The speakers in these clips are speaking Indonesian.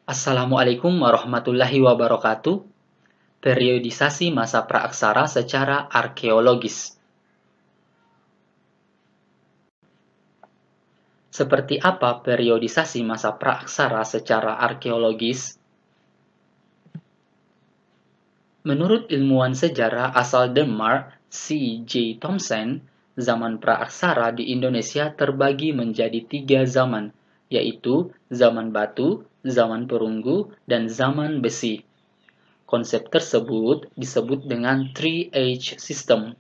Assalamualaikum warahmatullahi wabarakatuh. Periodisasi masa praaksara secara arkeologis. Seperti apa periodisasi masa praaksara secara arkeologis? Menurut ilmuwan sejarah asal Denmark, C. J. Thomsen, zaman praaksara di Indonesia terbagi menjadi 3 zaman, yaitu zaman batu, zaman perunggu, dan zaman besi. Konsep tersebut disebut dengan 3H System,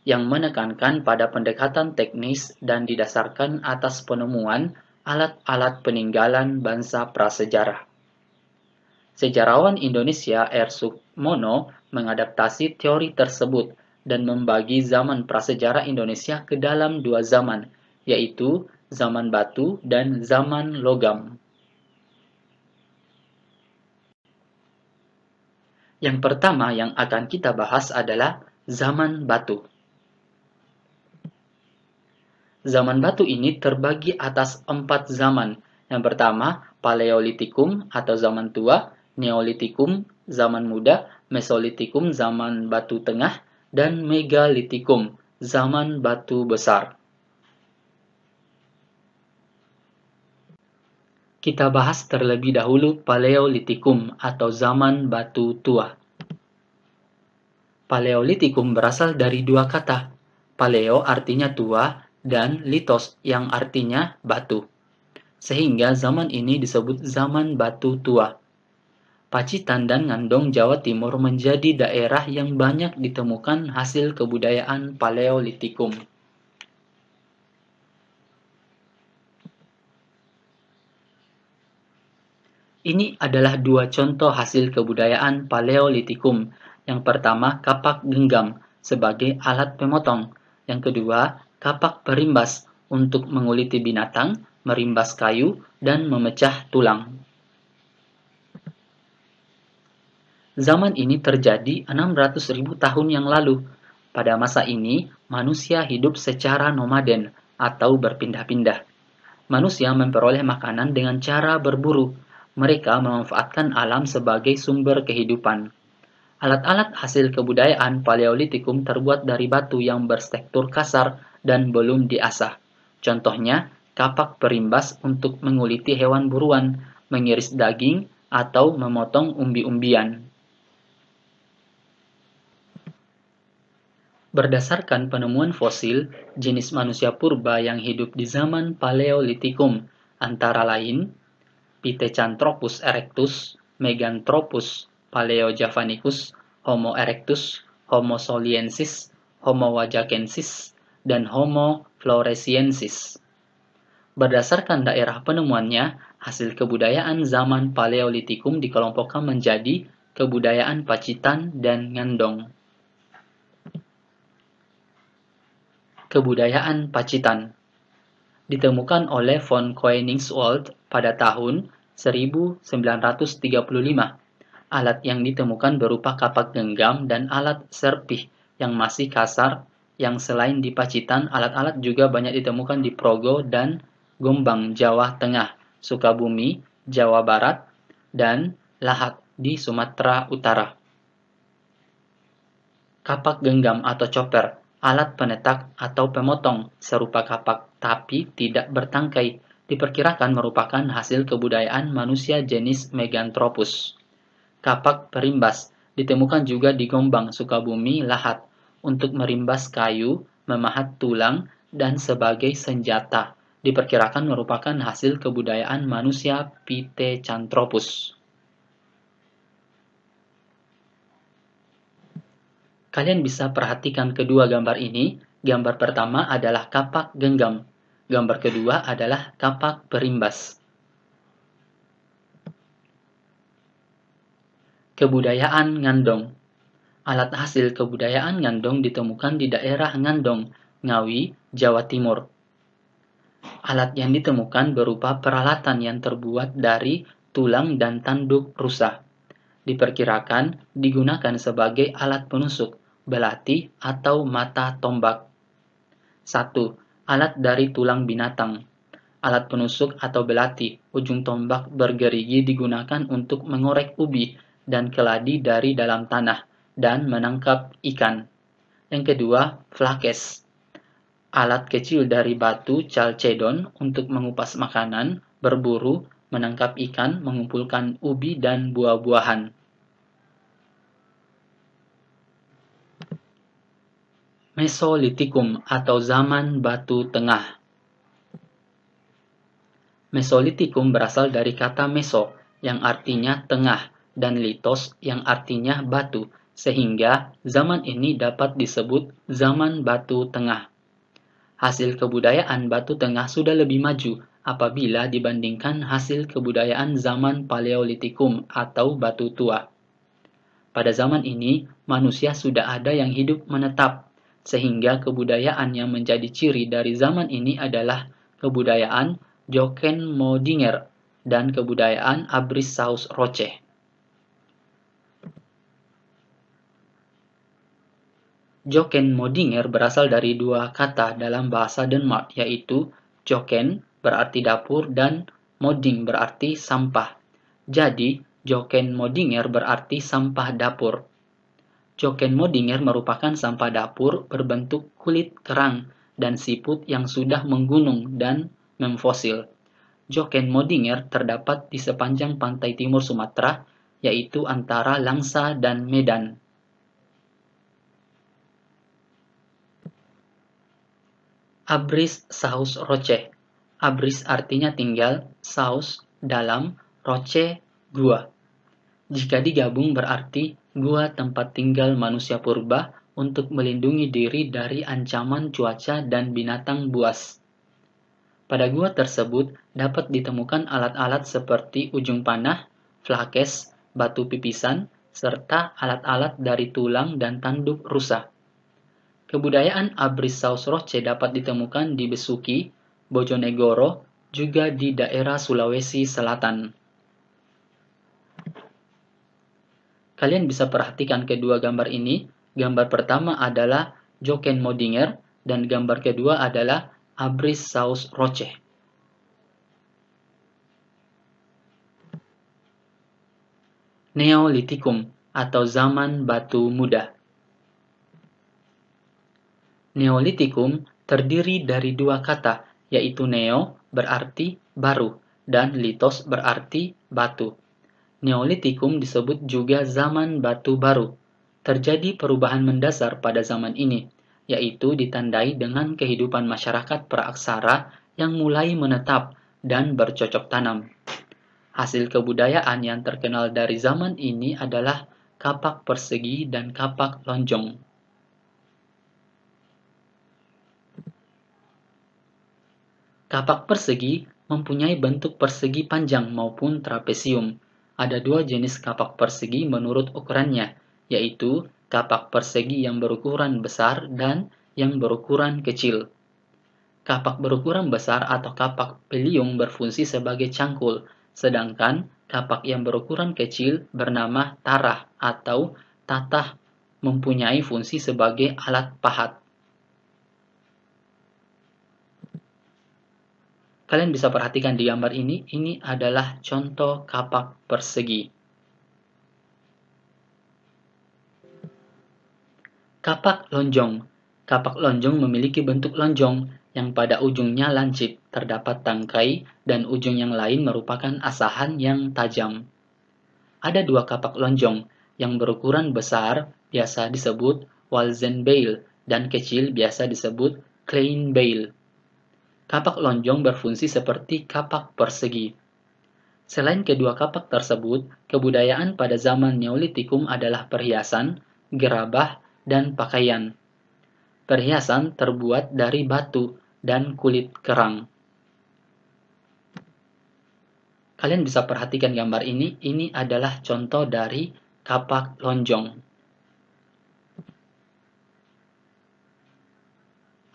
yang menekankan pada pendekatan teknis dan didasarkan atas penemuan alat-alat peninggalan bangsa prasejarah. Sejarawan Indonesia R. Sukmono mengadaptasi teori tersebut dan membagi zaman prasejarah Indonesia ke dalam 2 zaman, yaitu zaman batu dan zaman logam. Yang pertama yang akan kita bahas adalah zaman batu. Zaman batu ini terbagi atas 4 zaman. Yang pertama, Paleolitikum atau zaman tua, Neolitikum, zaman muda, Mesolitikum, zaman batu tengah, dan Megalitikum, zaman batu besar. Kita bahas terlebih dahulu Paleolitikum atau zaman batu tua. Paleolitikum berasal dari 2 kata. Paleo artinya tua dan litos yang artinya batu. Sehingga zaman ini disebut zaman batu tua. Pacitan dan Ngandong, Jawa Timur menjadi daerah yang banyak ditemukan hasil kebudayaan Paleolitikum. Ini adalah 2 contoh hasil kebudayaan Paleolitikum. Yang pertama, kapak genggam sebagai alat pemotong. Yang kedua, kapak perimbas untuk menguliti binatang, merimbas kayu, dan memecah tulang. Zaman ini terjadi 600.000 tahun yang lalu. Pada masa ini, manusia hidup secara nomaden atau berpindah-pindah. Manusia memperoleh makanan dengan cara berburu. Mereka memanfaatkan alam sebagai sumber kehidupan. Alat-alat hasil kebudayaan Paleolitikum terbuat dari batu yang berstruktur kasar dan belum diasah. Contohnya, kapak perimbas untuk menguliti hewan buruan, mengiris daging, atau memotong umbi-umbian. Berdasarkan penemuan fosil, jenis manusia purba yang hidup di zaman Paleolitikum antara lain Pithecanthropus erectus, Meganthropus paleojavanicus, Homo erectus, Homo soliensis, Homo wajakensis, dan Homo floresiensis. Berdasarkan daerah penemuannya, hasil kebudayaan zaman Paleolitikum dikelompokkan menjadi kebudayaan Pacitan dan Ngandong. Kebudayaan Pacitan ditemukan oleh von Koenigswald pada tahun 1935. Alat yang ditemukan berupa kapak genggam dan alat serpih yang masih kasar, yang selain di Pacitan, alat-alat juga banyak ditemukan di Progo dan Gombang, Jawa Tengah, Sukabumi, Jawa Barat, dan Lahat di Sumatera Utara. Kapak genggam atau chopper, alat penetak atau pemotong serupa kapak tapi tidak bertangkai, diperkirakan merupakan hasil kebudayaan manusia jenis Meganthropus. Kapak perimbas ditemukan juga di Gombang, Sukabumi, Lahat untuk merimbas kayu, memahat tulang, dan sebagai senjata. Diperkirakan merupakan hasil kebudayaan manusia Pithecanthropus. Kalian bisa perhatikan kedua gambar ini. Gambar pertama adalah kapak genggam. Gambar kedua adalah kapak perimbas. Kebudayaan Ngandong. Alat hasil kebudayaan Ngandong ditemukan di daerah Ngandong, Ngawi, Jawa Timur. Alat yang ditemukan berupa peralatan yang terbuat dari tulang dan tanduk rusa. Diperkirakan digunakan sebagai alat penusuk, belati, atau mata tombak. 1. Alat dari tulang binatang. Alat penusuk atau belati, ujung tombak bergerigi digunakan untuk mengorek ubi dan keladi dari dalam tanah dan menangkap ikan. Yang kedua, flakes, alat kecil dari batu chalcedon untuk mengupas makanan, berburu, menangkap ikan, mengumpulkan ubi dan buah-buahan. Mesolitikum atau zaman batu tengah. Mesolitikum berasal dari kata meso yang artinya tengah dan litos yang artinya batu, sehingga zaman ini dapat disebut zaman batu tengah. Hasil kebudayaan batu tengah sudah lebih maju apabila dibandingkan hasil kebudayaan zaman Paleolitikum atau batu tua. Pada zaman ini, manusia sudah ada yang hidup menetap, sehingga kebudayaan yang menjadi ciri dari zaman ini adalah kebudayaan Jochen-Modinger dan kebudayaan Abrissau-Roche. Jochen-Modinger berasal dari dua kata dalam bahasa Denmark, yaitu Jochen berarti dapur dan Moding berarti sampah. Jadi, Jochen-Modinger berarti sampah dapur. Jochen-Modinger merupakan sampah dapur berbentuk kulit kerang dan siput yang sudah menggunung dan memfosil. Jochen-Modinger terdapat di sepanjang pantai timur Sumatera, yaitu antara Langsa dan Medan. Abrissau-Roche. Abris artinya tinggal, saus dalam, roche gua. Jika digabung berarti gua tempat tinggal manusia purba untuk melindungi diri dari ancaman cuaca dan binatang buas. Pada gua tersebut dapat ditemukan alat-alat seperti ujung panah, flakes, batu pipisan, serta alat-alat dari tulang dan tanduk rusa. Kebudayaan Abrissau-Roche dapat ditemukan di Besuki, Bojonegoro, juga di daerah Sulawesi Selatan. Kalian bisa perhatikan kedua gambar ini. Gambar pertama adalah Jochen-Modinger dan gambar kedua adalah Abrissau-Roche. Neolitikum atau zaman batu muda. Neolitikum terdiri dari dua kata, yaitu neo berarti baru dan litos berarti batu. Neolitikum disebut juga zaman batu baru. Terjadi perubahan mendasar pada zaman ini, yaitu ditandai dengan kehidupan masyarakat praaksara yang mulai menetap dan bercocok tanam. Hasil kebudayaan yang terkenal dari zaman ini adalah kapak persegi dan kapak lonjong. Kapak persegi mempunyai bentuk persegi panjang maupun trapesium. Ada dua jenis kapak persegi menurut ukurannya, yaitu kapak persegi yang berukuran besar dan yang berukuran kecil. Kapak berukuran besar atau kapak peliung berfungsi sebagai cangkul, sedangkan kapak yang berukuran kecil bernama tarah atau tatah mempunyai fungsi sebagai alat pahat. Kalian bisa perhatikan di gambar ini adalah contoh kapak persegi. Kapak lonjong. Kapak lonjong memiliki bentuk lonjong yang pada ujungnya lancip, terdapat tangkai, dan ujung yang lain merupakan asahan yang tajam. Ada dua kapak lonjong, yang berukuran besar biasa disebut Walzenbeil dan kecil biasa disebut Kleinbeil. Kapak lonjong berfungsi seperti kapak persegi. Selain kedua kapak tersebut, kebudayaan pada zaman Neolitikum adalah perhiasan, gerabah, dan pakaian. Perhiasan terbuat dari batu dan kulit kerang. Kalian bisa perhatikan gambar ini adalah contoh dari kapak lonjong.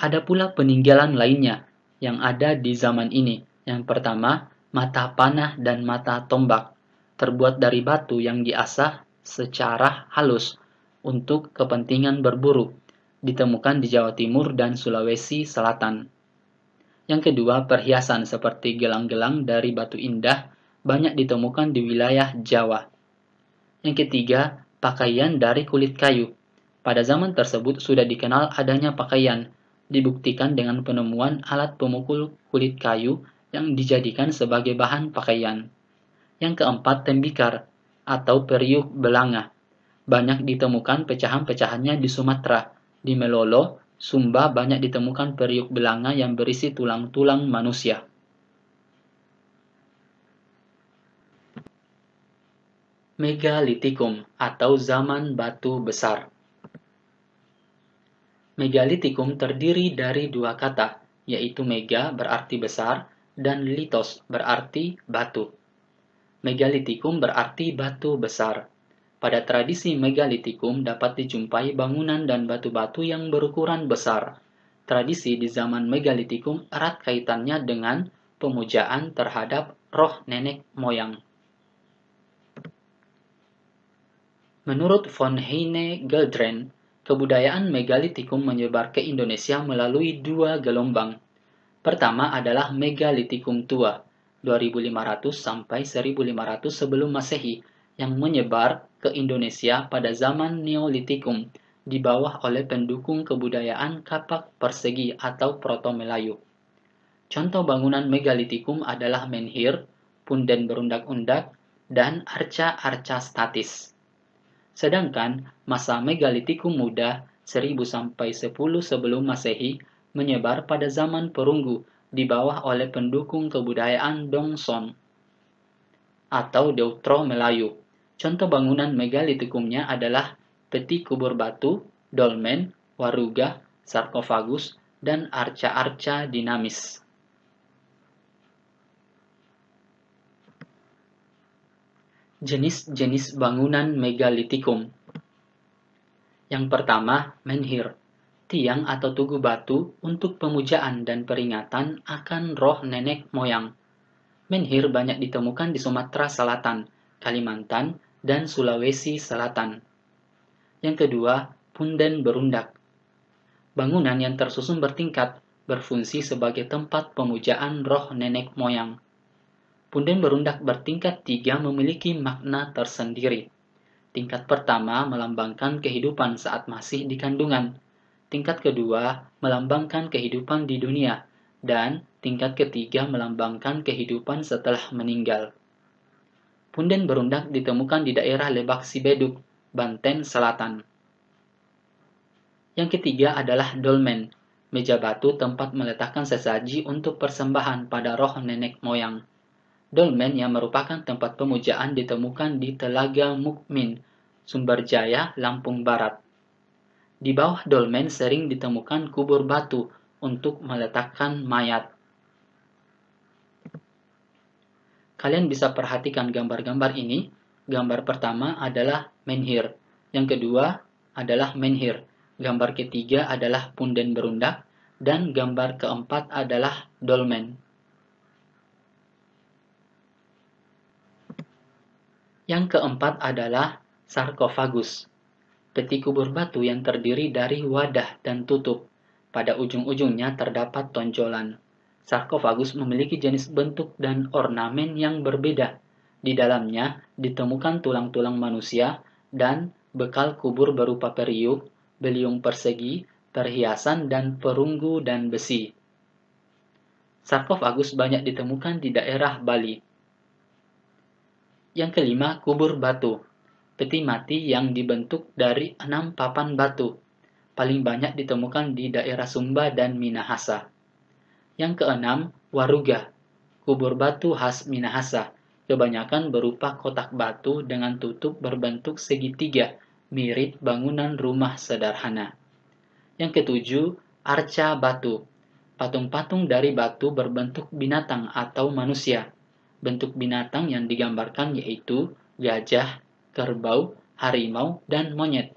Ada pula peninggalan lainnya yang ada di zaman ini. Yang pertama, mata panah dan mata tombak, terbuat dari batu yang diasah secara halus untuk kepentingan berburu, ditemukan di Jawa Timur dan Sulawesi Selatan. Yang kedua, perhiasan seperti gelang-gelang dari batu indah banyak ditemukan di wilayah Jawa. Yang ketiga, pakaian dari kulit kayu. Pada zaman tersebut sudah dikenal adanya pakaian, dibuktikan dengan penemuan alat pemukul kulit kayu yang dijadikan sebagai bahan pakaian. Yang keempat, tembikar atau periuk belanga. Banyak ditemukan pecahan-pecahannya di Sumatera. Di Melolo, Sumba banyak ditemukan periuk belanga yang berisi tulang-tulang manusia. Megalitikum atau zaman batu besar. Megalitikum terdiri dari dua kata, yaitu mega berarti besar dan litos berarti batu. Megalitikum berarti batu besar. Pada tradisi megalitikum dapat dijumpai bangunan dan batu-batu yang berukuran besar. Tradisi di zaman megalitikum erat kaitannya dengan pemujaan terhadap roh nenek moyang. Menurut von Heine Geldren, kebudayaan megalitikum menyebar ke Indonesia melalui dua gelombang. Pertama adalah megalitikum tua, 2500 sampai 1500 sebelum Masehi, yang menyebar ke Indonesia pada zaman Neolitikum, di bawah oleh pendukung kebudayaan kapak persegi atau Proto-Melayu. Contoh bangunan megalitikum adalah menhir, punden berundak-undak, dan arca-arca statis. Sedangkan masa megalitikum muda 1000 sampai 10 sebelum Masehi menyebar pada zaman perunggu di bawah oleh pendukung kebudayaan Dongson atau Deutro Melayu. Contoh bangunan megalitikumnya adalah peti kubur batu, dolmen, waruga, sarkofagus, dan arca-arca dinamis. Jenis-jenis bangunan megalitikum. Yang pertama, menhir, tiang atau tugu batu untuk pemujaan dan peringatan akan roh nenek moyang. Menhir banyak ditemukan di Sumatera Selatan, Kalimantan, dan Sulawesi Selatan. Yang kedua, punden berundak. Bangunan yang tersusun bertingkat berfungsi sebagai tempat pemujaan roh nenek moyang. Punden berundak bertingkat 3 memiliki makna tersendiri. Tingkat pertama melambangkan kehidupan saat masih di kandungan. Tingkat kedua melambangkan kehidupan di dunia. Dan tingkat ketiga melambangkan kehidupan setelah meninggal. Punden berundak ditemukan di daerah Lebak Sibeduk, Banten Selatan. Yang ketiga adalah dolmen, meja batu tempat meletakkan sesaji untuk persembahan pada roh nenek moyang. Dolmen yang merupakan tempat pemujaan ditemukan di Telaga Mukmin, Sumberjaya, Lampung Barat. Di bawah dolmen sering ditemukan kubur batu untuk meletakkan mayat. Kalian bisa perhatikan gambar-gambar ini. Gambar pertama adalah menhir. Yang kedua adalah menhir. Gambar ketiga adalah punden berundak. Dan gambar keempat adalah dolmen. Yang keempat adalah sarkofagus. Peti kubur batu yang terdiri dari wadah dan tutup. Pada ujung-ujungnya terdapat tonjolan. Sarkofagus memiliki jenis bentuk dan ornamen yang berbeda. Di dalamnya ditemukan tulang-tulang manusia dan bekal kubur berupa periuk, beliung persegi, perhiasan, dan perunggu dan besi. Sarkofagus banyak ditemukan di daerah Bali. Yang kelima, kubur batu. Peti mati yang dibentuk dari 6 papan batu. Paling banyak ditemukan di daerah Sumba dan Minahasa. Yang keenam, waruga. Kubur batu khas Minahasa. Kebanyakan berupa kotak batu dengan tutup berbentuk segitiga, mirip bangunan rumah sederhana. Yang ketujuh, arca batu. Patung-patung dari batu berbentuk binatang atau manusia. Bentuk binatang yang digambarkan yaitu gajah, kerbau, harimau, dan monyet.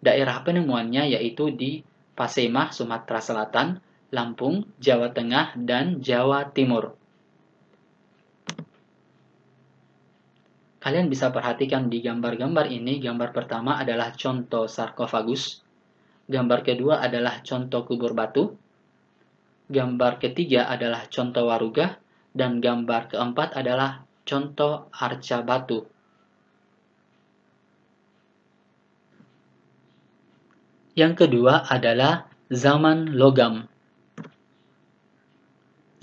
Daerah penemuannya yaitu di Pasemah, Sumatera Selatan, Lampung, Jawa Tengah, dan Jawa Timur. Kalian bisa perhatikan di gambar-gambar ini, gambar pertama adalah contoh sarkofagus, gambar kedua adalah contoh kubur batu, gambar ketiga adalah contoh warugah, dan gambar keempat adalah contoh arca batu. Yang kedua adalah zaman logam.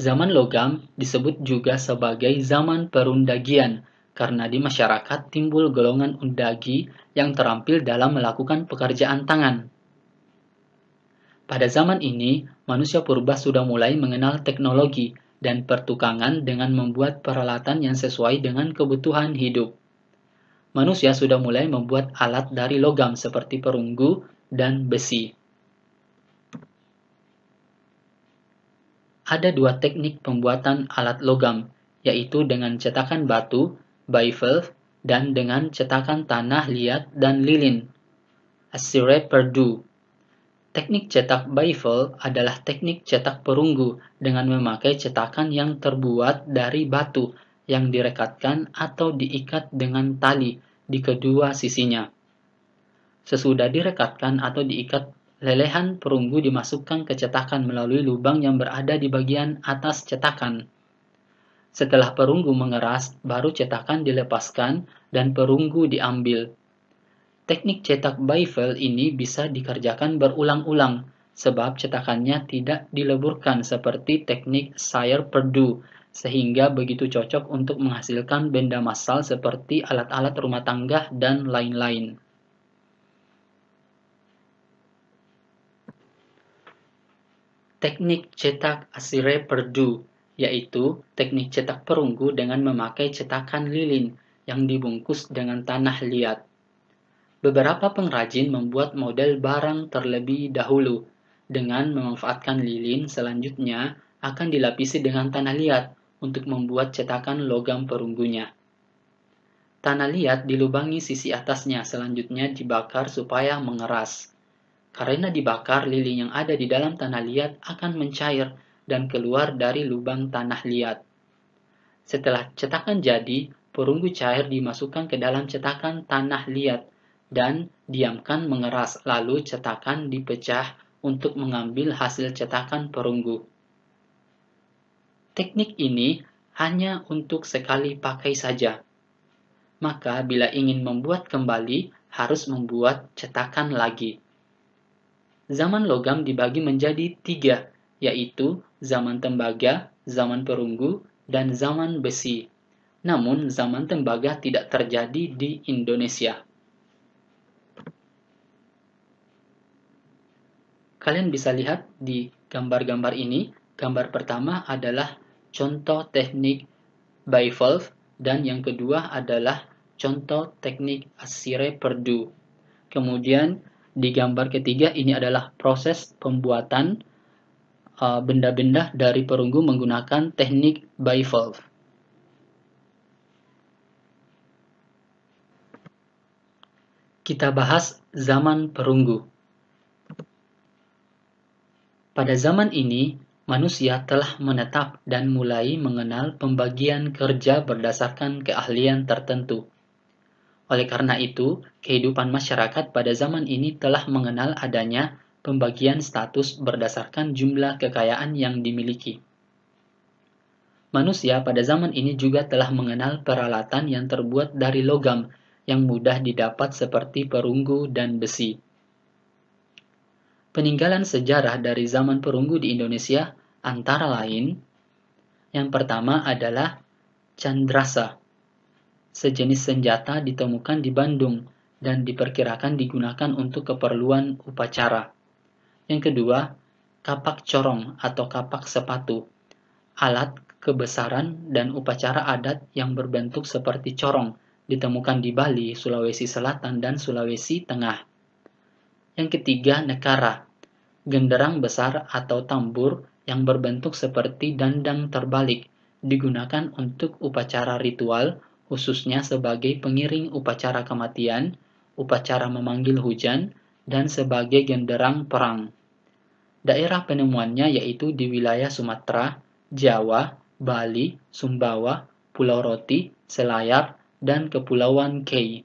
Zaman logam disebut juga sebagai zaman perundagian karena di masyarakat timbul golongan undagi yang terampil dalam melakukan pekerjaan tangan. Pada zaman ini, manusia purba sudah mulai mengenal teknologi dan pertukangan dengan membuat peralatan yang sesuai dengan kebutuhan hidup. Manusia sudah mulai membuat alat dari logam seperti perunggu dan besi. Ada dua teknik pembuatan alat logam, yaitu dengan cetakan batu, bivalve, dan dengan cetakan tanah liat dan lilin, Assire Perdue. Teknik cetak bivalve adalah teknik cetak perunggu dengan memakai cetakan yang terbuat dari batu yang direkatkan atau diikat dengan tali di kedua sisinya. Sesudah direkatkan atau diikat, lelehan perunggu dimasukkan ke cetakan melalui lubang yang berada di bagian atas cetakan. Setelah perunggu mengeras, baru cetakan dilepaskan dan perunggu diambil. Teknik cetak bivalve ini bisa dikerjakan berulang-ulang, sebab cetakannya tidak dileburkan seperti teknik Assire Perdue, sehingga begitu cocok untuk menghasilkan benda massal seperti alat-alat rumah tangga dan lain-lain. Teknik cetak Assire Perdue, yaitu teknik cetak perunggu dengan memakai cetakan lilin yang dibungkus dengan tanah liat. Beberapa pengrajin membuat model barang terlebih dahulu dengan memanfaatkan lilin, selanjutnya akan dilapisi dengan tanah liat untuk membuat cetakan logam perunggunya. Tanah liat dilubangi sisi atasnya, selanjutnya dibakar supaya mengeras. Karena dibakar, lilin yang ada di dalam tanah liat akan mencair dan keluar dari lubang tanah liat. Setelah cetakan jadi, perunggu cair dimasukkan ke dalam cetakan tanah liat dan diamkan mengeras, lalu cetakan dipecah untuk mengambil hasil cetakan perunggu. Teknik ini hanya untuk sekali pakai saja. Maka bila ingin membuat kembali, harus membuat cetakan lagi. Zaman logam dibagi menjadi 3, yaitu zaman tembaga, zaman perunggu, dan zaman besi. Namun, zaman tembaga tidak terjadi di Indonesia. Kalian bisa lihat di gambar-gambar ini, gambar pertama adalah contoh teknik bivalve, dan yang kedua adalah contoh teknik Assire Perdue. Kemudian, di gambar ketiga ini adalah proses pembuatan benda-benda dari perunggu menggunakan teknik bivalve. Kita bahas zaman perunggu. Pada zaman ini, manusia telah menetap dan mulai mengenal pembagian kerja berdasarkan keahlian tertentu. Oleh karena itu, kehidupan masyarakat pada zaman ini telah mengenal adanya pembagian status berdasarkan jumlah kekayaan yang dimiliki. Manusia pada zaman ini juga telah mengenal peralatan yang terbuat dari logam yang mudah didapat seperti perunggu dan besi. Peninggalan sejarah dari zaman perunggu di Indonesia antara lain, yang pertama adalah candrasa. Sejenis senjata ditemukan di Bandung dan diperkirakan digunakan untuk keperluan upacara. Yang kedua, kapak corong atau kapak sepatu, alat kebesaran dan upacara adat yang berbentuk seperti corong, ditemukan di Bali, Sulawesi Selatan, dan Sulawesi Tengah. Yang ketiga, nekara, genderang besar atau tambur yang berbentuk seperti dandang terbalik, digunakan untuk upacara ritual, khususnya sebagai pengiring upacara kematian, upacara memanggil hujan, dan sebagai genderang perang. Daerah penemuannya yaitu di wilayah Sumatera, Jawa, Bali, Sumbawa, Pulau Roti, Selayar, dan Kepulauan Kei.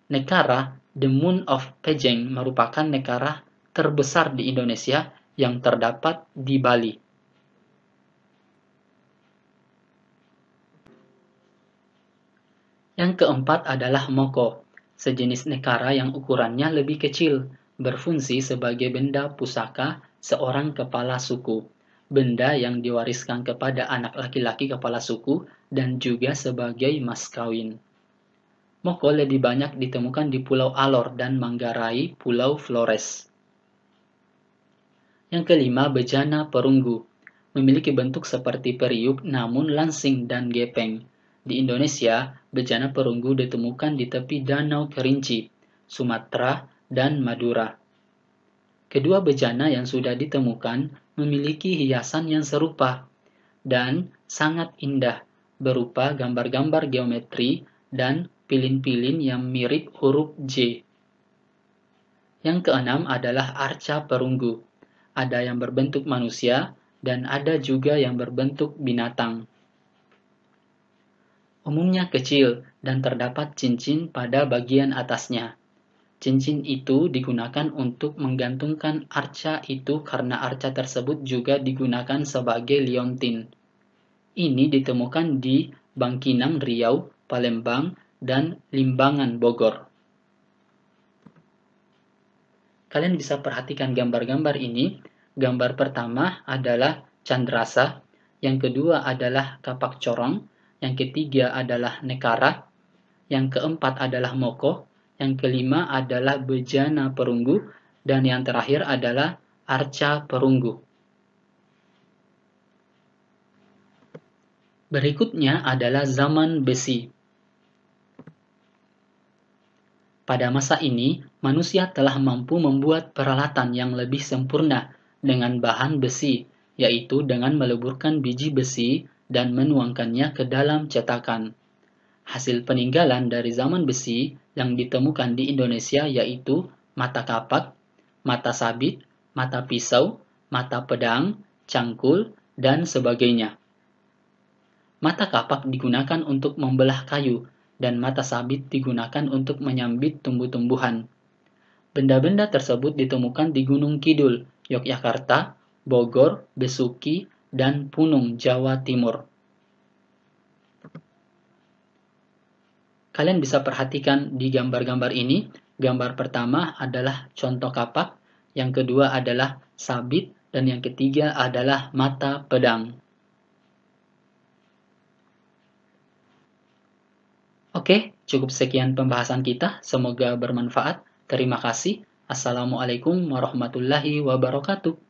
Nekara, The Moon of Pejeng, merupakan nekara terbesar di Indonesia yang terdapat di Bali. Yang keempat adalah moko, sejenis nekara yang ukurannya lebih kecil, berfungsi sebagai benda pusaka seorang kepala suku, benda yang diwariskan kepada anak laki-laki kepala suku dan juga sebagai mas kawin. Moko lebih banyak ditemukan di Pulau Alor dan Manggarai, Pulau Flores. Yang kelima, bejana perunggu. Memiliki bentuk seperti periuk namun langsing dan gepeng. Di Indonesia, bejana perunggu ditemukan di tepi Danau Kerinci, Sumatera, dan Madura. Kedua bejana yang sudah ditemukan memiliki hiasan yang serupa dan sangat indah, berupa gambar-gambar geometri dan pilin-pilin yang mirip huruf J. Yang keenam adalah arca perunggu. Ada yang berbentuk manusia dan ada juga yang berbentuk binatang. Umumnya kecil dan terdapat cincin pada bagian atasnya. Cincin itu digunakan untuk menggantungkan arca itu karena arca tersebut juga digunakan sebagai liontin. Ini ditemukan di Bangkinang, Riau, Palembang, dan Limbangan, Bogor. Kalian bisa perhatikan gambar-gambar ini. Gambar pertama adalah candrasa, yang kedua adalah kapak corong, yang ketiga adalah nekara, yang keempat adalah moko, yang kelima adalah bejana perunggu, dan yang terakhir adalah arca perunggu. Berikutnya adalah zaman besi. Pada masa ini, manusia telah mampu membuat peralatan yang lebih sempurna dengan bahan besi, yaitu dengan meleburkan biji besi dan menuangkannya ke dalam cetakan. Hasil peninggalan dari zaman besi yang ditemukan di Indonesia yaitu mata kapak, mata sabit, mata pisau, mata pedang, cangkul, dan sebagainya. Mata kapak digunakan untuk membelah kayu, dan mata sabit digunakan untuk menyambit tumbuh-tumbuhan. Benda-benda tersebut ditemukan di Gunung Kidul, Yogyakarta, Bogor, Besuki, dan Punung, Jawa Timur. Kalian bisa perhatikan di gambar-gambar ini, gambar pertama adalah contoh kapak, yang kedua adalah sabit, dan yang ketiga adalah mata pedang. Oke, cukup sekian pembahasan kita, semoga bermanfaat. Terima kasih. Assalamualaikum warahmatullahi wabarakatuh.